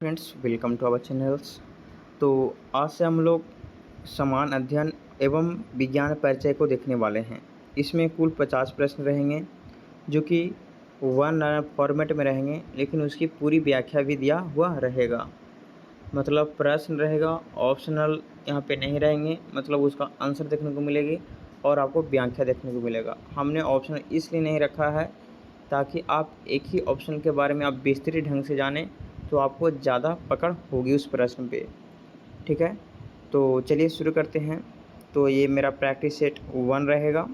Friends, welcome to our channels. तो आज से हम लोग समान अध्ययन एवं विज्ञान परिचय को देखने वाले हैं। इसमें कुल 50 प्रश्न रहेंगे जो कि वन फॉर्मेट में रहेंगे, लेकिन उसकी पूरी व्याख्या भी दिया हुआ रहेगा। मतलब प्रश्न रहेगा, ऑप्शनल यहाँ पे नहीं रहेंगे, मतलब उसका आंसर देखने को मिलेगी और आपको व्याख्या देखने को मिलेगा। हमने ऑप्शनल इसलिए नहीं रखा है ताकि आप एक ही ऑप्शन के बारे में आप विस्तृत ढंग से जानें, तो आपको ज़्यादा पकड़ होगी उस प्रश्न पे। ठीक है, तो चलिए शुरू करते हैं। तो ये मेरा प्रैक्टिस सेट 1 रहेगा,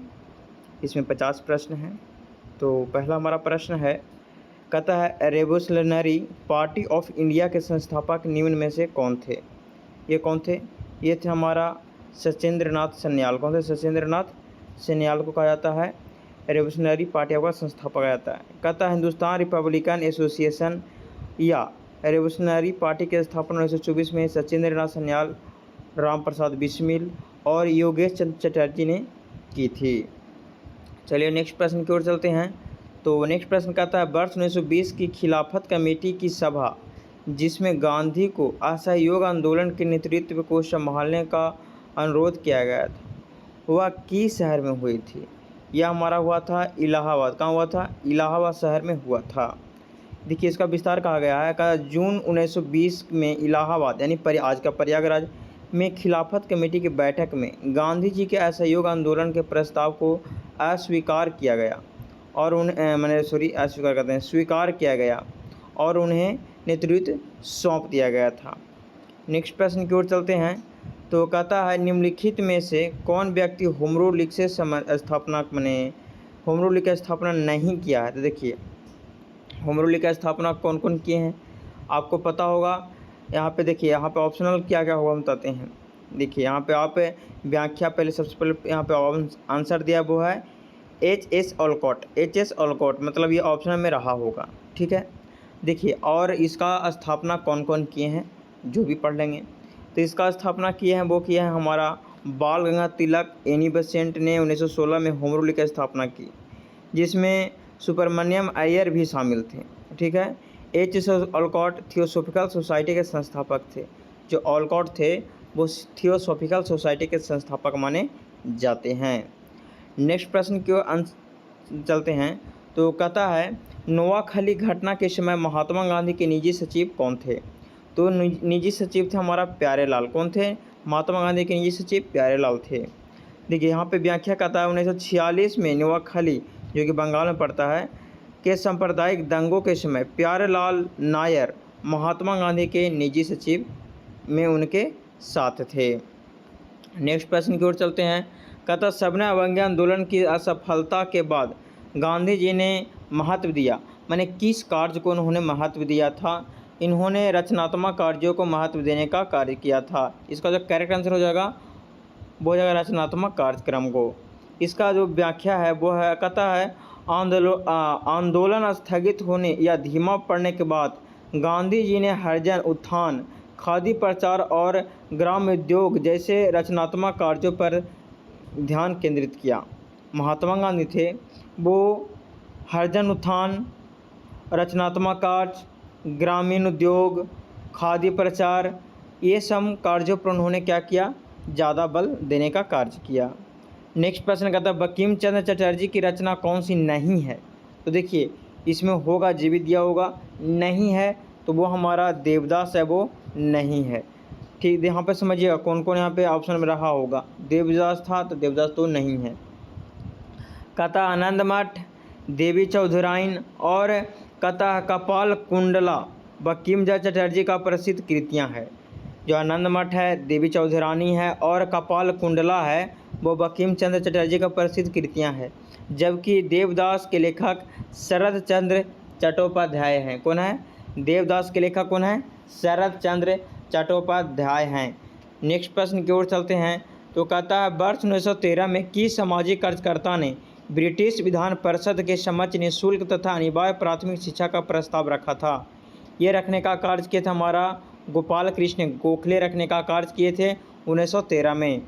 इसमें 50 प्रश्न हैं। तो पहला हमारा प्रश्न है, कहता है रेवोल्यूशनरी पार्टी ऑफ इंडिया के संस्थापक निम्न में से कौन थे। ये कौन थे? ये थे हमारा सचिंद्र नाथ सान्याल। कौन थे? सचिंद्र नाथ सान्याल को कहा जाता है रेवोल्यूशनरी पार्टी का संस्थापक कहा जाता है। कहता है हिंदुस्तान रिपब्लिकन एसोसिएशन या रेवोल्यूशनरी पार्टी की स्थापना 1924 में सचिंद्र नाथ सान्याल, राम प्रसाद बिस्मिल और योगेश चंद्र चटर्जी ने की थी। चलिए नेक्स्ट प्रश्न की ओर चलते हैं। तो नेक्स्ट प्रश्न कहता है वर्ष 1920 की खिलाफत कमेटी की सभा जिसमें गांधी को असहयोग आंदोलन के नेतृत्व को संभालने का अनुरोध किया गया था, वह किस शहर में हुई थी? यह हमारा हुआ था इलाहाबाद। कहाँ हुआ था? इलाहाबाद शहर में हुआ था। देखिए इसका विस्तार कहा गया है, कहा जून 1920 में इलाहाबाद यानी आज का प्रयागराज में खिलाफत कमेटी की बैठक में गांधी जी के असहयोग आंदोलन के प्रस्ताव को अस्वीकार किया गया और स्वीकार किया गया और उन्हें नेतृत्व सौंप दिया गया था। नेक्स्ट प्रश्न की ओर चलते हैं। तो कहता है निम्नलिखित में से कौन व्यक्ति होम रूल लीग से होम रूल लीग की स्थापना नहीं किया है? तो देखिए होम रूल लीग की स्थापना कौन कौन किए हैं आपको पता होगा। यहाँ पे देखिए, यहाँ पे ऑप्शनल क्या क्या होगा हम बताते हैं। देखिए यहाँ पे आप व्याख्या पहले सबसे पहले यहाँ पे आंसर दिया वो है H.S. ओलकॉट। H.S. ओलकॉट मतलब ये ऑप्शन में रहा होगा। ठीक है, देखिए और इसका स्थापना कौन कौन किए हैं जो भी पढ़ लेंगे। तो इसका स्थापना किए हैं वो किए हैं हमारा बाल गंगाधर तिलक, एनी बेसेंट ने 1916 में होम रूल लीग की स्थापना की, जिसमें सुब्रमण्यम अय्यर भी शामिल थे। ठीक है, H.S. ओलकॉट थियोसॉफिकल सोसाइटी के संस्थापक थे। जो ओलकॉट थे वो थियोसॉफिकल सोसाइटी के संस्थापक माने जाते हैं। नेक्स्ट प्रश्न की ओर चलते हैं। तो कहता है नोआखली घटना के समय महात्मा गांधी के निजी सचिव कौन थे? तो निजी सचिव थे हमारा प्यारेलाल। कौन थे? महात्मा गांधी के निजी सचिव प्यारेलाल थे। देखिए यहाँ पे व्याख्या कहता है 1946 में नोआखली जो कि बंगाल में पड़ता है के सांप्रदायिक दंगों के समय प्यारेलाल नायर महात्मा गांधी के निजी सचिव में उनके साथ थे। नेक्स्ट प्रश्न की ओर चलते हैं। कहता सविनय अवज्ञा आंदोलन की असफलता के बाद गांधी जी ने महत्व दिया, माने किस कार्य को उन्होंने महत्व दिया था? इन्होंने रचनात्मक कार्यों को महत्व देने का कार्य किया था। इसका जो करेक्ट आंसर हो जाएगा वो हो जाएगा रचनात्मक कार्यक्रम को। इसका जो व्याख्या है वो है, कहता है आंदोलन स्थगित होने या धीमा पड़ने के बाद गांधी जी ने हरिजन उत्थान, खादी प्रचार और ग्राम उद्योग जैसे रचनात्मक कार्यों पर ध्यान केंद्रित किया। महात्मा गांधी थे वो हरिजन उत्थान, रचनात्मक कार्य, ग्रामीण उद्योग, खादी प्रचार, ये सब कार्यों पर उन्होंने क्या किया? ज़्यादा बल देने का कार्य किया। नेक्स्ट प्रश्न कहता है बंकिम चंद्र चटर्जी की रचना कौन सी नहीं है? तो देखिए इसमें होगा जीवित दिया होगा, नहीं है तो वो हमारा देवदास है, वो नहीं है। ठीक, यहाँ पे समझिएगा कौन कौन यहाँ पे ऑप्शन में रहा होगा। देवदास था तो देवदास तो नहीं है। कहता आनंद मठ, देवी चौधराइन और कहता कपाल कुंडला बंकिम चंद्र चटर्जी का प्रसिद्ध कृतियाँ है। जो आनंद मठ है, देवी चौधरानी है और कपाल कुंडला है वो बंकिम चंद्र चटर्जी का प्रसिद्ध कृतियाँ है। जबकि देवदास के लेखक शरद चंद्र चट्टोपाध्याय हैं। कौन है? देवदास के लेखक कौन है? शरद चंद्र चट्टोपाध्याय हैं। नेक्स्ट प्रश्न की ओर चलते हैं। तो कहता है वर्ष 1913 में किस सामाजिक कार्यकर्ता ने ब्रिटिश विधान परिषद के समक्ष निःशुल्क तथा अनिवार्य प्राथमिक शिक्षा का प्रस्ताव रखा था? ये रखने का कार्य किया था हमारा गोपाल कृष्ण गोखले रखने का कार्य किए थे 1913 में।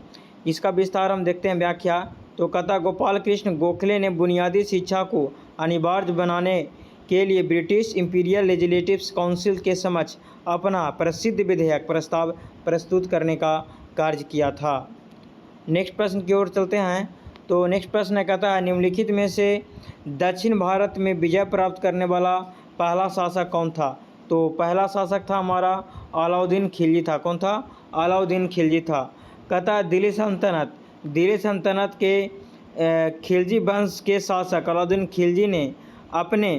इसका विस्तार हम देखते हैं व्याख्या। तो कहता गोपाल कृष्ण गोखले ने बुनियादी शिक्षा को अनिवार्य बनाने के लिए ब्रिटिश इंपीरियल लेजिस्लेटिव काउंसिल के समक्ष अपना प्रसिद्ध विधेयक प्रस्ताव प्रस्तुत करने का कार्य किया था। नेक्स्ट प्रश्न की ओर चलते हैं। तो नेक्स्ट प्रश्न कहता है निम्नलिखित में से दक्षिण भारत में विजय प्राप्त करने वाला पहला शासक कौन था? तो पहला शासक था हमारा अलाउद्दीन खिलजी था। कौन था? अलाउद्दीन खिलजी था। कहता है दिल्ली सल्तनत के खिलजी वंश के शासक अलाउद्दीन खिलजी ने अपने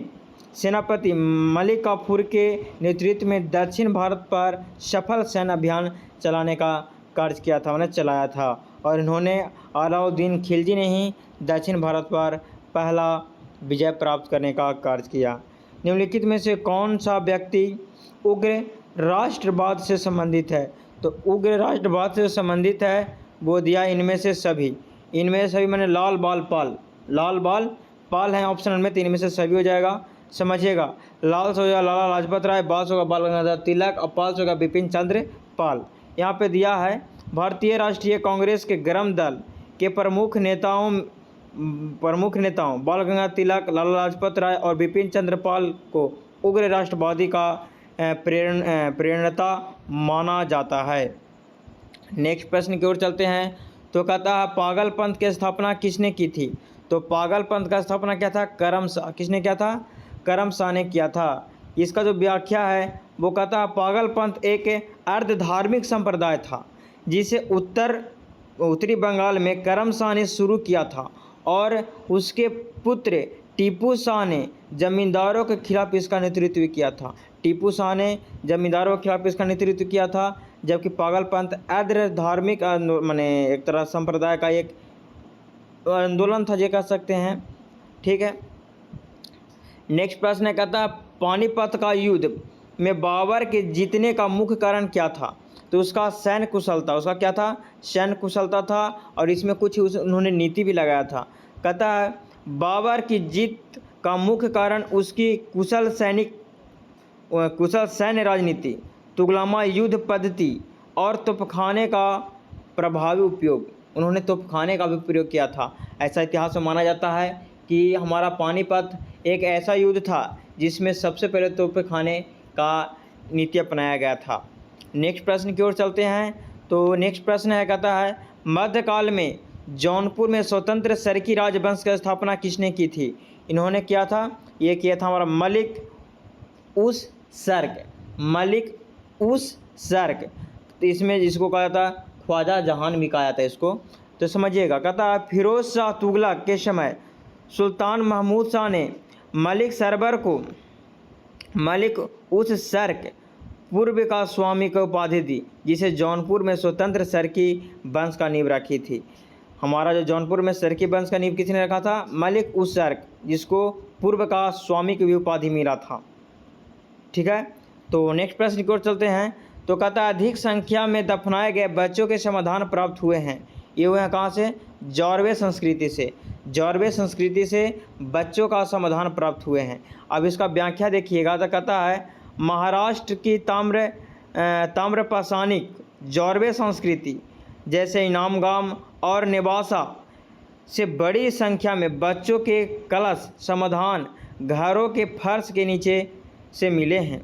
सेनापति मलिक काफूर के नेतृत्व में दक्षिण भारत पर सफल सैन्य अभियान चलाने का कार्य किया था, उन्हें चलाया था। और इन्होंने अलाउद्दीन खिलजी ने ही दक्षिण भारत पर पहला विजय प्राप्त करने का कार्य किया। निम्नलिखित में से कौन सा व्यक्ति उग्र राष्ट्रवाद से संबंधित है? तो उग्र राष्ट्रवाद से संबंधित है वो दिया इनमें से सभी मैंने लाल बाल पाल हैं ऑप्शन में, तो इनमें से सभी हो जाएगा। समझिएगा, लाल से हो जाएगा लाला लाजपत राय, बाल से होगा बाल गंगाधर तिलक और पाल से होगा बिपिन चंद्र पाल। यहाँ पे दिया है भारतीय राष्ट्रीय कांग्रेस के गर्म दल के प्रमुख नेताओं बाल गंगाधर तिलक, लाला लाजपत राय और बिपिन चंद्र पाल को उग्र राष्ट्रवादी का प्रेरणता माना जाता है। नेक्स्ट प्रश्न की ओर चलते हैं। तो कहता है पागलपंथ की स्थापना किसने की थी? तो पागलपंथ का स्थापना क्या था? करमशाह। किसने किया था? करमशाह ने किया था। इसका जो व्याख्या है वो कहता है पागलपंथ एक अर्ध धार्मिक संप्रदाय था जिसे उत्तरी बंगाल में करमशाह ने शुरू किया था और उसके पुत्र टीपू शाह ने जमींदारों के खिलाफ इसका नेतृत्व किया था। टीपू शाह ने जमींदारों के खिलाफ इसका नेतृत्व किया था, जबकि पागलपंथ अर्ध धार्मिक माने एक तरह संप्रदाय का एक आंदोलन था, ये कह सकते हैं। ठीक है। नेक्स्ट प्रश्न है कहता है पानीपत का युद्ध में बाबर के जीतने का मुख्य कारण क्या था? तो उसका सैन्य कुशलता। उसका क्या था? सैन्य कुशलता था और इसमें कुछ उन्होंने नीति भी लगाया था। कहता है बाबर की जीत का मुख्य कारण उसकी कुशल सैन्य राजनीति, तुगलमा युद्ध पद्धति और तोपखाने का प्रभावी उपयोग। उन्होंने तोपखाने का भी प्रयोग किया था। ऐसा इतिहास में माना जाता है कि हमारा पानीपत एक ऐसा युद्ध था जिसमें सबसे पहले तोपखाने का नीति अपनाया गया था। नेक्स्ट प्रश्न की ओर चलते हैं। तो नेक्स्ट प्रश्न है कहता है मध्यकाल में जौनपुर में स्वतंत्र सरकी राजवंश की स्थापना किसने की थी? इन्होंने किया था, ये किया था हमारा मलिक उस सर्क। तो इसमें जिसको कहा जाता ख्वाजा जहान भी कहा जाता है इसको। तो समझिएगा, कहता है फिरोज शाह तुगलक के समय सुल्तान महमूद शाह ने मलिक सरवर को मलिक उस सर्क पूर्व का स्वामी को उपाधि दी, जिसे जौनपुर में स्वतंत्र सरकी वंश का नींव रखी थी। हमारा जो जौनपुर में सरकी वंश का नींव किसने रखा था? मलिक उस सर्क, जिसको पूर्व का स्वामी की भी उपाधि मिला था। ठीक है। तो नेक्स्ट प्रश्न की ओर चलते हैं। तो कहता है अधिक संख्या में दफनाए गए बच्चों के समाधान प्राप्त हुए हैं। ये हुए हैं कहाँ से? जौरवे संस्कृति से। जौरवे संस्कृति से बच्चों का समाधान प्राप्त हुए हैं। अब इसका व्याख्या देखिएगा। तो कहता है महाराष्ट्र की ताम्रपाषाणिक जौरवे संस्कृति जैसे इनामगाम और नेवासा से बड़ी संख्या में बच्चों के कलश समाधान घरों के फर्श के नीचे से मिले हैं।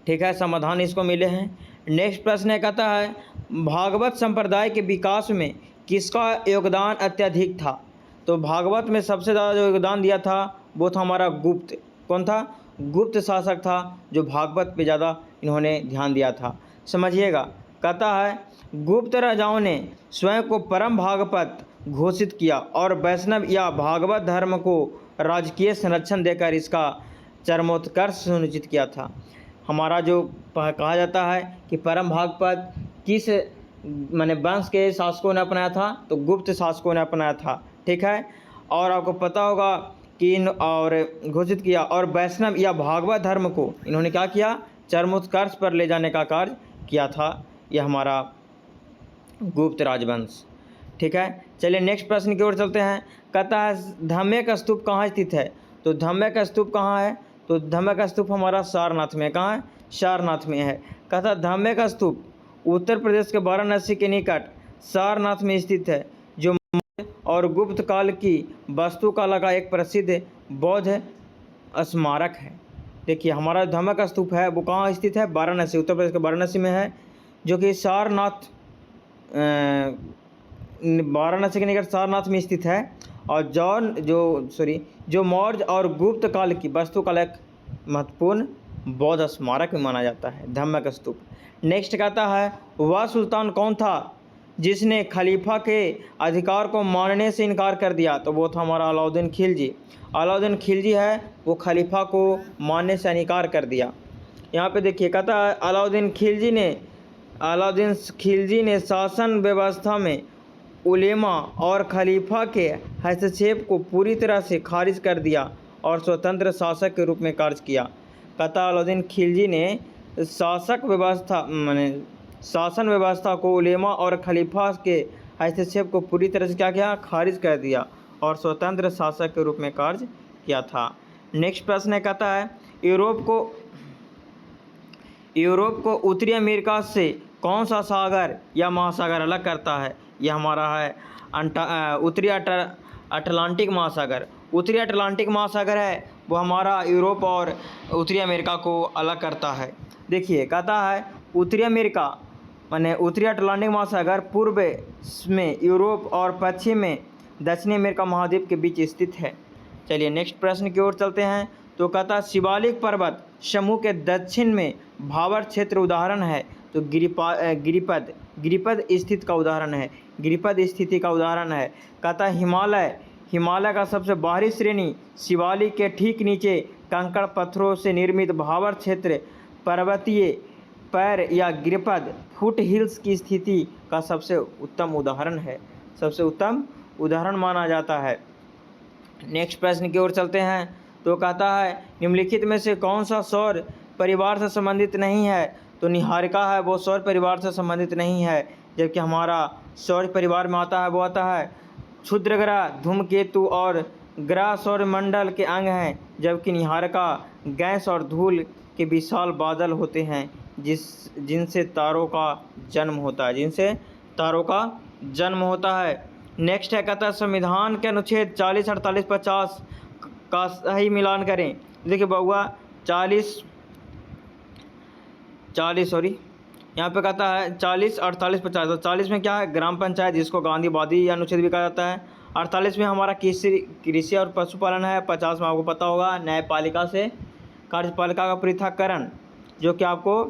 ठीक है, समाधान इसको मिले हैं। नेक्स्ट प्रश्न है कहता है भागवत संप्रदाय के विकास में किसका योगदान अत्यधिक था? तो भागवत में सबसे ज़्यादा जो योगदान दिया था वो था हमारा गुप्त। कौन था? गुप्त शासक था जो भागवत पे ज़्यादा इन्होंने ध्यान दिया था। समझिएगा, कहता है गुप्त राजाओं ने स्वयं को परम भागवत घोषित किया और वैष्णव या भागवत धर्म को राजकीय संरक्षण देकर इसका चरमोत्कर्ष सुनिश्चित किया था। हमारा जो कहा जाता है कि परम भागवत किस माने वंश के शासकों ने अपनाया था? तो गुप्त शासकों ने अपनाया था। ठीक है। और आपको पता होगा कि और घोषित किया और वैष्णव या भागवत धर्म को इन्होंने क्या किया? चरमोत्कर्ष पर ले जाने का कार्य किया था। यह हमारा गुप्त राजवंश। ठीक है। चलिए नेक्स्ट प्रश्न की ओर चलते हैं। कहता है धम्मक स्तूप कहाँ स्थित है? तो धम्मक स्तूप कहाँ है? तो धम्मक स्तूप हमारा सारनाथ में। कहाँ है? सारनाथ में है। कहता है धम्मक स्तूप उत्तर प्रदेश के वाराणसी के निकट सारनाथ में स्थित है, जो और गुप्त काल की वास्तुकला का एक प्रसिद्ध बौद्ध स्मारक है। देखिए हमारा धम्मक स्तूप है वो कहाँ स्थित है? वाराणसी, उत्तर प्रदेश के वाराणसी में है, जो कि सारनाथ वाराणसी के निकट सारनाथ में स्थित है। और जो मौर्य और गुप्त काल की वास्तुकला एक महत्वपूर्ण बौद्ध स्मारक में माना जाता है धम्मक स्तूप। नेक्स्ट कहता है वह सुल्तान कौन था जिसने खलीफा के अधिकार को मानने से इनकार कर दिया? तो वो था हमारा अलाउद्दीन खिलजी। अलाउद्दीन खिलजी है वो खलीफा को मानने से इनकार कर दिया। यहाँ पे देखिए कहता है अलाउद्दीन खिलजी ने शासन व्यवस्था में उलेमा और खलीफा के हस्तक्षेप को पूरी तरह से खारिज कर दिया और स्वतंत्र शासक के रूप में कार्य किया। कहता अलाउद्दीन खिलजी ने शासन व्यवस्था को उलेमा और खलीफा के हस्तक्षेप को पूरी तरह से क्या किया? खारिज कर दिया और स्वतंत्र शासक के रूप में कार्य किया था। नेक्स्ट प्रश्न है कहता है यूरोप को उत्तरी अमेरिका से कौन सा सागर या महासागर अलग करता है? यह हमारा है उत्तरी अटलांटिक महासागर। उत्तरी अटलांटिक महासागर है वो हमारा यूरोप और उत्तरी अमेरिका को अलग करता है। देखिए कहता है उत्तरी अमेरिका माने उत्तरी अटलांटिक महासागर पूर्व में यूरोप और पश्चिम में दक्षिणी अमेरिका महाद्वीप के बीच स्थित है। चलिए नेक्स्ट प्रश्न की ओर चलते हैं। तो कहता शिवालिक पर्वत समूह के दक्षिण में भावर क्षेत्र उदाहरण है। तो गिरिपद स्थिति का उदाहरण है। कहता हिमालय का सबसे बाहरी श्रेणी शिवालिक के ठीक नीचे कंकड़ पत्थरों से निर्मित भावर क्षेत्र पर्वतीय पैर या गिरिपद फुट हिल्स की स्थिति का सबसे उत्तम उदाहरण माना जाता है। नेक्स्ट प्रश्न की ओर चलते हैं। तो कहता है निम्नलिखित में से कौन सा सौर परिवार से संबंधित नहीं है? तो निहारिका है वो सौर परिवार से संबंधित नहीं है, जबकि हमारा सौर परिवार में आता है क्षुद्र ग्रह धूमकेतु और ग्रह सौरमंडल के अंग हैं, जबकि निहारिका गैस और धूल के विशाल बादल होते हैं जिनसे तारों का जन्म होता है। नेक्स्ट है कहता है संविधान के अनुच्छेद 40, 48, 50 का सही मिलान करें। देखिए बउआ 40 यहाँ पे कहता है 40, 48, 50। तो 40 में क्या है? ग्राम पंचायत, जिसको गांधीवादी अनुच्छेद भी कहा जाता है। 48 में हमारा कृषि और पशुपालन है। 50 में आपको पता होगा न्यायपालिका से कार्यपालिका का पृथक्करण, जो कि आपको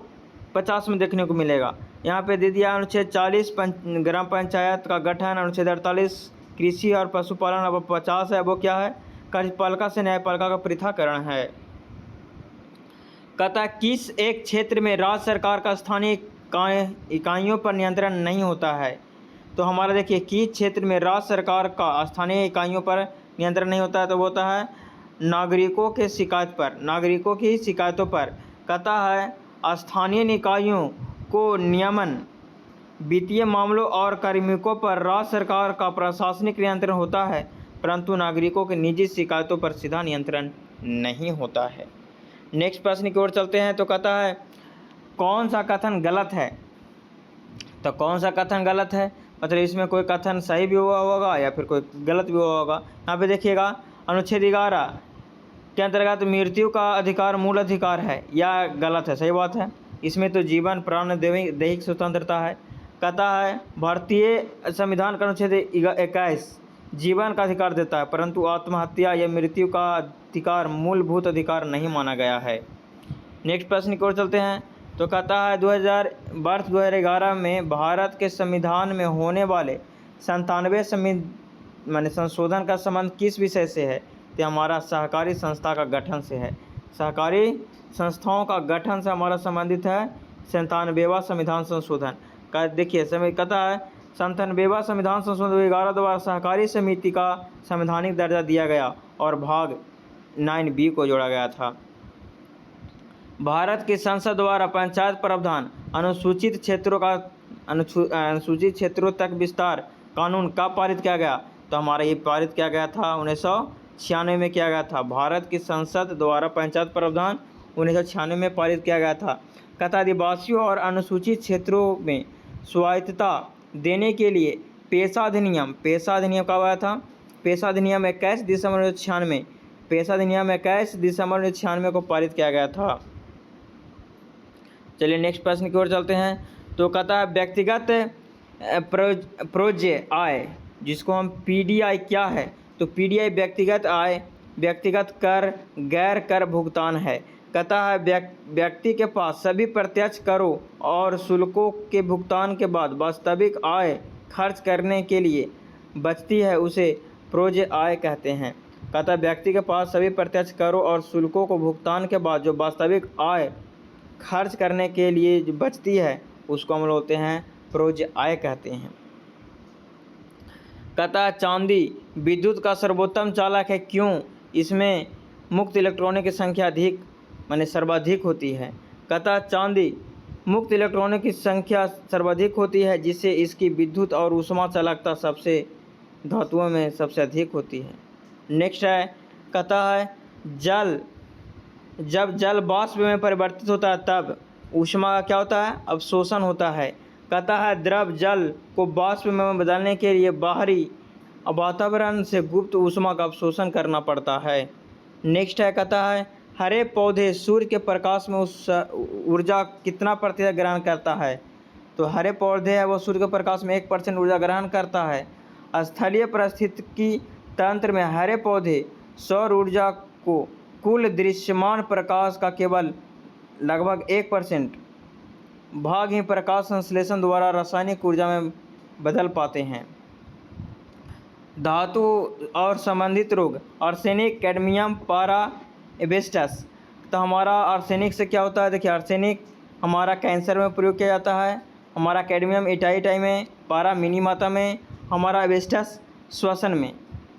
50 में देखने को मिलेगा। यहाँ पे दे दिया अनुच्छेद 40 ग्राम पंचायत का गठन, अनुच्छेद 48 कृषि और पशुपालन, अब 50 है वो क्या है? कार्यपालिका से न्यायपालिका का पृथक्करण है। कहता है किस एक क्षेत्र में राज्य सरकार का स्थानीय इकाइयों पर नियंत्रण नहीं होता है? तो हमारा देखिए किस क्षेत्र में राज्य सरकार का स्थानीय इकाइयों पर नियंत्रण नहीं होता है? तो वो होता है नागरिकों की शिकायतों पर। कहता है स्थानीय निकायों को नियमन, वित्तीय मामलों और कार्मिकों पर राज्य सरकार का प्रशासनिक नियंत्रण होता है, परंतु नागरिकों की निजी शिकायतों पर सीधा नियंत्रण नहीं होता है। नेक्स्ट प्रश्न की ओर चलते हैं। तो कहता है कौन सा कथन गलत है? तो कौन सा कथन गलत है मतलब इसमें कोई कथन सही भी हुआ होगा या फिर कोई गलत भी हुआ होगा। यहाँ पे देखिएगा अनुच्छेद 11 के अंतर्गत मृत्यु का अधिकार मूल अधिकार है या गलत है? सही बात है। इसमें तो जीवन, प्राण, दैहिक स्वतंत्रता है। कहता है भारतीय संविधान का अनुच्छेद 21 जीवन का अधिकार देता है, परंतु आत्महत्या या मृत्यु का अधिकार मूलभूत अधिकार नहीं माना गया है। नेक्स्ट प्रश्न की ओर चलते हैं। तो कहता है 2011 में भारत के संविधान में होने वाले 97 संशोधन का संबंध किस विषय से है? तो हमारा सहकारी संस्था का गठन से है। सहकारी संस्थाओं का गठन से हमारा संबंधित है 97वां संविधान संशोधन का। देखिए कहता है 97वां संविधान संशोधन 2011 द्वारा सहकारी समिति का संवैधानिक दर्जा दिया गया और भाग 9B को जोड़ा गया था। भारत की संसद द्वारा पंचायत प्रावधान अनुसूचित क्षेत्रों तक विस्तार कानून कब पारित किया गया? तो हमारा ये पारित किया गया था 1996 में किया गया था। भारत की संसद द्वारा पंचायत प्रावधान 1996 में पारित किया गया था। कहता आदिवासियों और अनुसूचित क्षेत्रों में स्वायत्तता देने के लिए पेशा अधिनियम कब आया था? पेशा अधिनियम 21 दिसंबर 1996 पेशा अधिनियम 21 दिसंबर 1996 को पारित किया गया था। चलिए नेक्स्ट प्रश्न की ओर चलते हैं। तो कहता है व्यक्तिगत प्रोज्य आय, जिसको हम पीडीआई क्या है, तो पीडीआई व्यक्तिगत आय, व्यक्तिगत कर, गैर कर भुगतान है। कहता है व्यक्ति के पास सभी प्रत्यक्ष करों और शुल्कों के भुगतान के बाद वास्तविक आय खर्च करने के लिए बचती है, उसे प्रोज्य आय कहते हैं। कहता है व्यक्ति के पास सभी प्रत्यक्ष करों और शुल्कों को भुगतान के बाद जो वास्तविक आय खर्च करने के लिए जो बचती है, उसको हम बोलते हैं प्रोज्य आय कहते हैं। कहता है चांदी विद्युत का सर्वोत्तम चालक है, क्यों? इसमें मुक्त इलेक्ट्रॉनों की संख्या अधिक माने सर्वाधिक होती है। कहता है चांदी मुक्त इलेक्ट्रॉनों की संख्या सर्वाधिक होती है, जिससे इसकी विद्युत और ऊष्मा चालकता सबसे धातुओं में सबसे अधिक होती है। नेक्स्ट है, कहता है जब जल वाष्प में परिवर्तित होता है तब ऊष्मा का क्या होता है? अवशोषण होता है। कहता है द्रव जल को वाष्प में बदलने के लिए बाहरी वातावरण से गुप्त ऊष्मा का अवशोषण करना पड़ता है। नेक्स्ट है, कहता है हरे पौधे सूर्य के प्रकाश में उस ऊर्जा कितना प्रतिशत ग्रहण करता है? तो हरे पौधे है वो सूर्य के प्रकाश में 1% ऊर्जा ग्रहण करता है। स्थलीय पारिस्थितिकी तंत्र में हरे पौधे सौर ऊर्जा को कुल दृश्यमान प्रकाश का केवल लगभग 1% भाग ही प्रकाश संश्लेषण द्वारा रासायनिक ऊर्जा में बदल पाते हैं। धातु और संबंधित रोग, आर्सेनिक, कैडमियम, पारा, एस्बेस्टस। तो हमारा आर्सेनिक से क्या होता है? देखिए आर्सेनिक हमारा कैंसर में प्रयोग किया जाता है, हमारा कैडमियम इटाई में, पारा मिनी मात्रा में, हमारा एस्बेस्टस श्वसन में।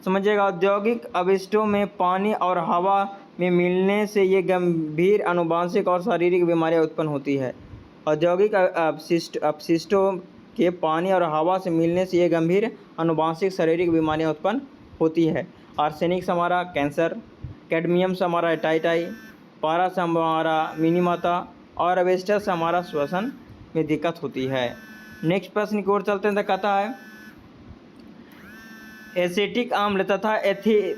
समझिएगा औद्योगिक अपशिष्टों में पानी और हवा में मिलने से ये गंभीर आनुवंशिक और शारीरिक बीमारियां उत्पन्न होती है। औद्योगिक अपशिष्टों के पानी और हवा से मिलने से ये गंभीर आनुवंशिक शारीरिक बीमारियां उत्पन्न होती है। आर्सेनिक से हमारा कैंसर, कैडमियम से हमारा इटाई, पारा से हमारा मिनीमाता और एस्बेस्टस से हमारा श्वसन में दिक्कत होती है। नेक्स्ट प्रश्न की ओर चलते हैं। तो कहता है एसिटिक अम्ल तथा एसिटिक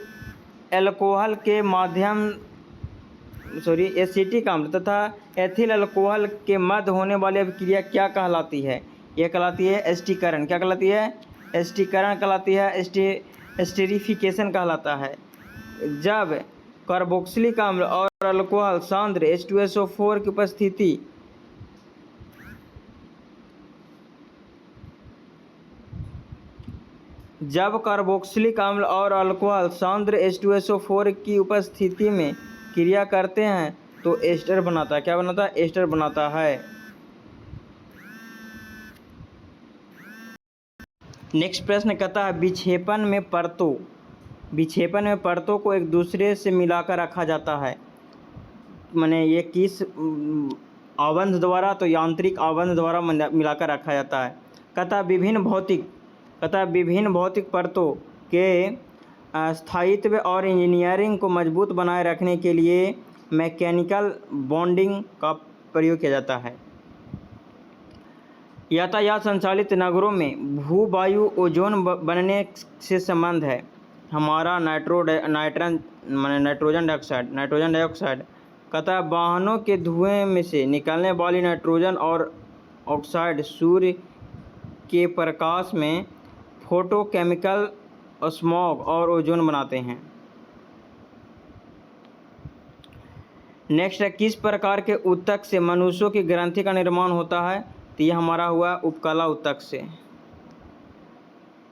अम्ल तथा एथिल अल्कोहल के मध्य होने वाली अभिक्रिया क्या कहलाती है? यह कहलाती है एस्टिकरण। क्या कहलाती है? एस्टिकरण कहलाती है। एस्टेरिफिकेशन कहलाता है। जब कार्बोक्सिलिक अम्ल और अल्कोहल सांद्र H2SO4 की उपस्थिति जब कार्बोक्सिलिक अम्ल और अल्कोहल सांद्र H2SO4 की उपस्थिति में क्रिया करते हैं तो एस्टर बनाता है। क्या बनाता है? एस्टर बनाता है। नेक्स्ट प्रश्न कहता है विक्षेपण में परतों को एक दूसरे से मिलाकर रखा जाता है। माने ये किस आबंध द्वारा? तो यांत्रिक आबंध द्वारा मिलाकर रखा जाता है। कहता है विभिन्न भौतिक परतों के स्थायित्व और इंजीनियरिंग को मजबूत बनाए रखने के लिए मैकेनिकल बॉन्डिंग का प्रयोग किया जाता है। यातायात संचालित नगरों में भू-वायु ओजोन बनने से संबंध है। हमारा नाइट्रोजन डाइऑक्साइड। कहता है वाहनों के धुएं में से निकलने वाली नाइट्रोजन और ऑक्साइड सूर्य के प्रकाश में फोटोकेमिकल स्मॉग और ओजोन बनाते हैं। नेक्स्ट है किस प्रकार के ऊतक से मनुष्यों की ग्रंथि का निर्माण होता है? तो ये हमारा हुआ उपकला ऊतक से।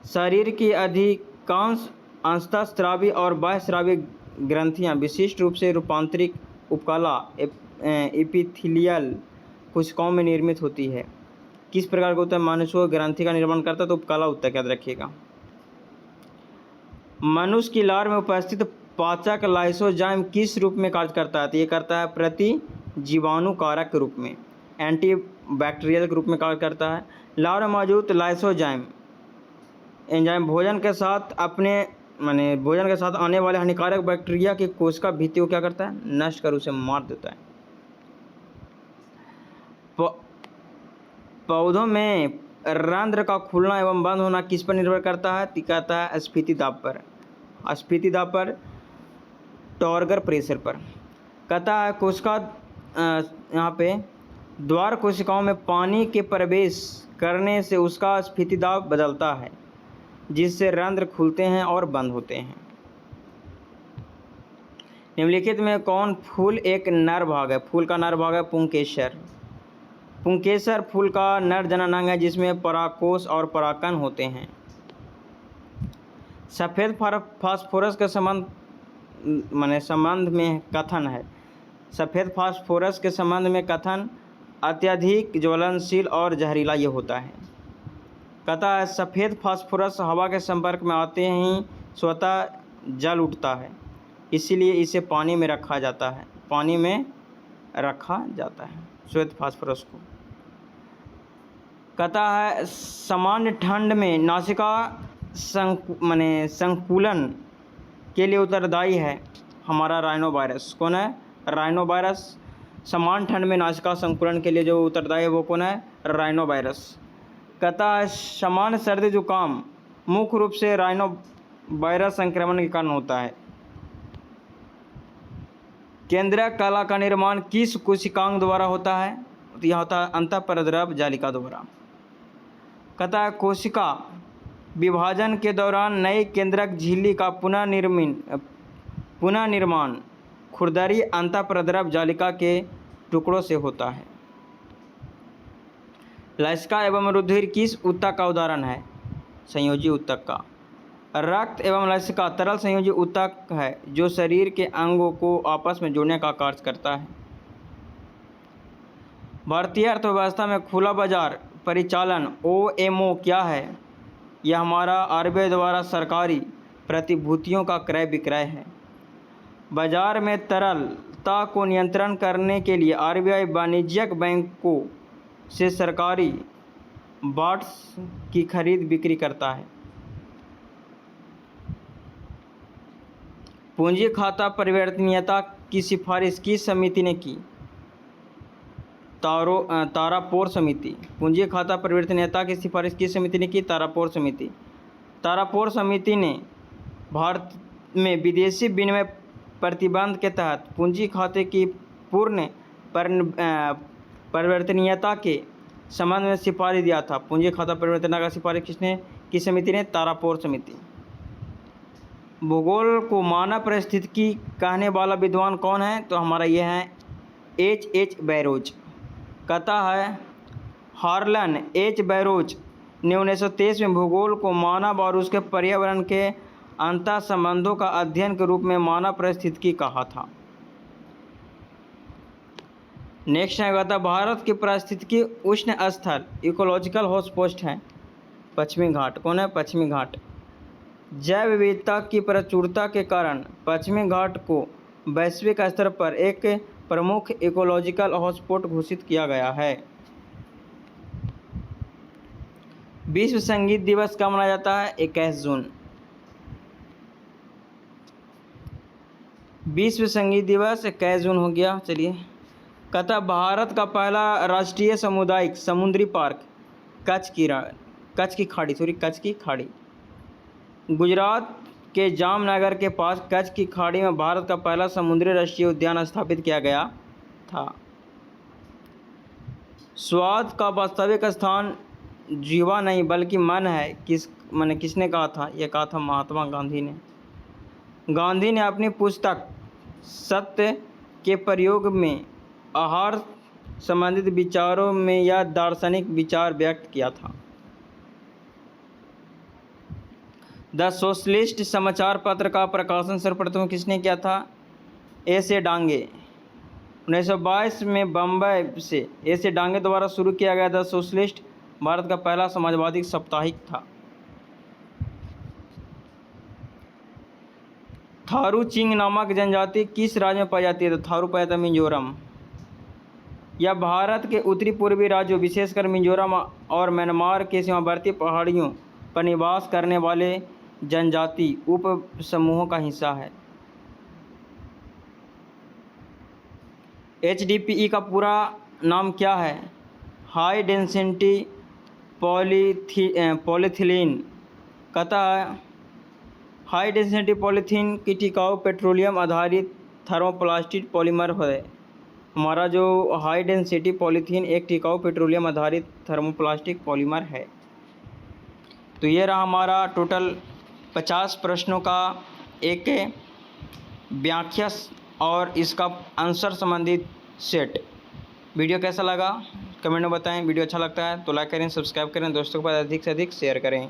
शरीर की अधिकांश अंतःस्रावी और बाह्यस्रावी ग्रंथियां विशिष्ट रूप से रूपांतरित उपकला एपिथेलियल कोशिकाओं में निर्मित होती है। किस प्रकार का ऊतक मनुष्य ग्रंथि का निर्माण करता है? तो उपकला ऊतक याद रखिएगा। मनुष्य की लार में उपस्थित पाचक लाइसोजाइम किस रूप में कार्य करता है? तो ये करता है प्रतिजीवाणुकारक के रूप में, एंटीबैक्टीरियल के रूप में कार्य करता है। लार में मौजूद लाइसोजाइम एंजाइम भोजन के साथ आने वाले हानिकारक बैक्टीरिया की कोशिका भित्ति को क्या करता है? नष्ट कर उसे मार देता है। पौधों में रंध्र का खुलना एवं बंद होना किस पर निर्भर करता है? कहता है स्फीति दाब पर। टॉर्गर प्रेशर पर। कहता है कोशिका यहाँ पे द्वार कोशिकाओं में पानी के प्रवेश करने से उसका स्फीतिदाब बदलता है, जिससे रंध्र खुलते हैं और बंद होते हैं। निम्नलिखित में कौन फूल एक नर भाग है? फूल का नर भाग है पुंकेसर। पुंकेसर फूल का नर जननांग है, जिसमें परागकोश और परागकण होते हैं। सफ़ेद फास्फोरस के संबंध में कथन है। सफ़ेद फास्फोरस के संबंध में कथन अत्यधिक ज्वलनशील और जहरीला ये होता है। कहता है सफ़ेद फास्फोरस हवा के संपर्क में आते ही स्वतः जल उठता है, इसीलिए इसे पानी में रखा जाता है। पानी में रखा जाता है श्वेत फास्फोरस को। कहता है सामान्य ठंड में नासिका संकुलन के लिए उत्तरदायी है हमारा राइनोवायरस। कौन है? राइनोवायरस। सामान्य ठंड में नासिका संकुलन के लिए जो उत्तरदायी है वो कौन है? राइनोवायरस। कहता है सामान्य सर्दी जुकाम मुख्य रूप से राइनोवायरस संक्रमण के कारण होता है। केंद्रीय कला का निर्माण किस कोशिकांग द्वारा होता है? तो यह होता है अंतःपरद्रव जालिका द्वारा। कहता है कोशिका विभाजन के दौरान नई केंद्रक झिल्ली का पुनः निर्माण खुरदरी अंतःपरद्रव जालिका के टुकड़ों से होता है। लसिका एवं रुधिर किस ऊतक का उदाहरण है? संयोजी ऊतक का। रक्त एवं लसिका तरल संयोजी ऊतक है, जो शरीर के अंगों को आपस में जोड़ने का कार्य करता है। भारतीय अर्थव्यवस्था में खुला बाजार परिचालन OMO क्या है? यह हमारा RBI द्वारा सरकारी प्रतिभूतियों का क्रय विक्रय है। बाजार में तरलता को नियंत्रण करने के लिए RBI वाणिज्यिक बैंकों से सरकारी बॉन्ड्स की खरीद बिक्री करता है। पूंजी खाता परिवर्तनीयता की सिफारिश किस समिति ने की? तारापोर समिति। पूंजी खाता परिवर्तनीयता की सिफारिश किस समिति ने की? तारापोर समिति। तारापोर समिति ने भारत में विदेशी विनिमय प्रतिबंध के तहत पूंजी खाते की पूर्ण परिवर्तनीयता के संबंध में सिफारिश दिया था। पूंजी खाता परिवर्तनीयता का सिफारिश किसने? किस समिति ने? तारापोर समिति। भूगोल को मानव परिस्थितिकी कहने वाला विद्वान कौन है? तो हमारा यह है H बैरोज। कहता है हार्लन H बैरोज ने 1923 में भूगोल को मानव और उसके पर्यावरण के अंतः संबंधों का अध्ययन के रूप में मानव परिस्थितिकी कहा था। नेक्स्ट है कहता भारत की पारिस्थितिकी उष्ण स्थल इकोलॉजिकल हॉटस्पॉट है पश्चिमी घाट। कौन है? पश्चिमी घाट। जैव विविधता की प्रचुरता के कारण पश्चिमी घाट को वैश्विक स्तर पर एक प्रमुख इकोलॉजिकल हॉटस्पॉट घोषित किया गया है। विश्व संगीत दिवस कब मनाया जाता है? 21 जून। विश्व संगीत दिवस 21 जून हो गया। चलिए कहता भारत का पहला राष्ट्रीय सामुदायिक समुद्री पार्क कच्छ की खाड़ी गुजरात के जामनगर के पास कच्छ की खाड़ी में भारत का पहला समुद्री राष्ट्रीय उद्यान स्थापित किया गया था। स्वाद का वास्तविक स्थान जीवा नहीं बल्कि मन है। किसने कहा था? यह कहा था महात्मा गांधी ने। गांधी ने अपनी पुस्तक सत्य के प्रयोग में आहार संबंधित विचारों में यह दार्शनिक विचार व्यक्त किया था। द सोशलिस्ट समाचार पत्र का प्रकाशन सर्वप्रथम किसने किया था? A.C. डांगे। 1922 में बम्बई से A.C. डांगे द्वारा शुरू किया गया द सोशलिस्ट भारत का पहला समाजवादी साप्ताहिक था। थारू चिंग नामक जनजाति किस राज्य में पाई जाती है? तो थारू पाया जाता है मिजोरम। यह भारत के उत्तरी पूर्वी राज्यों विशेषकर मिजोरम और म्यांमार के सीमावर्ती पहाड़ियों पर निवास करने वाले जनजाति उप समूहों का हिस्सा है। HDPE का पूरा नाम क्या है? High density polyethylene. कहता है हाई डेंसिटी पॉलीथीन की टिकाऊ पेट्रोलियम आधारित थर्मोप्लास्टिक पॉलीमर है। हमारा जो हाई डेंसिटी पॉलीथीन एक टिकाऊ पेट्रोलियम आधारित थर्मोप्लास्टिक पॉलीमर है। तो ये रहा हमारा टोटल 50 प्रश्नों का एक व्याख्या और इसका आंसर संबंधित सेट। वीडियो कैसा लगा कमेंट में बताएं। वीडियो अच्छा लगता है तो लाइक करें, सब्सक्राइब करें, दोस्तों के पास अधिक से अधिक शेयर करें।